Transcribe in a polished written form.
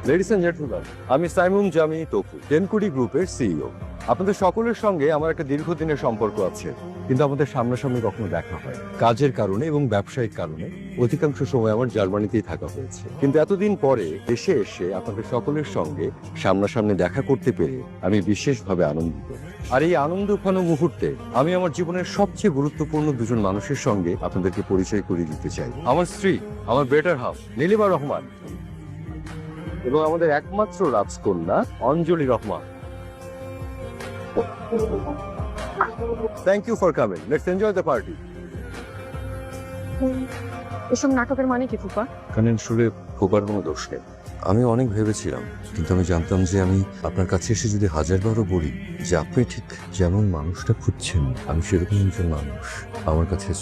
Ladies and gentleman, আমি সাইমুম জামি তপু, টেনকুডি গ্রুপের CEO. আপনাদের সকলের সঙ্গে আমার একটা দীর্ঘদিনের সম্পর্ক আছে, কিন্তু আমাদের সামনাসামনি কখনো দেখা হয় কাজের কারণে এবং ব্যবসায়িক কারণে অধিকাংশ সময় আমার জার্মানিতেই থাকা হয়েছে। কিন্তু এতদিন পরে দেশে এসে আপনাদের সকলের সঙ্গে সামনাসামনি দেখা করতে পেরে আমি বিশেষভাবে আনন্দিত। আর এই আনন্দঘন মুহূর্তে আমি আমার জীবনের সবচেয়ে গুরুত্বপূর্ণ দুজন মানুষের সঙ্গে আপনাদেরকে পরিচয় করিয়ে দিতে চাই। আমার স্ত্রী, আমার বেটার হাফ নীলিমা রহমান, এবং আমাদের একমাত্র রাজকন্যা Anjali Rahman. Thank you for coming, let's enjoy the party. এসব নাটকের মানে কি ফুপা? কারণ আসলে খোবার কোনো দোষ নেই। আমি অনেক ভেবেছিলাম, কিন্তু আমি জানতাম যে আমি আপনার কাছে এসে যদি হাজারবারও বলি যে আপনি ঠিক যেমন মানুষটা খুঁজছেন আমি সেরকম একজন মানুষ, আমার কাছে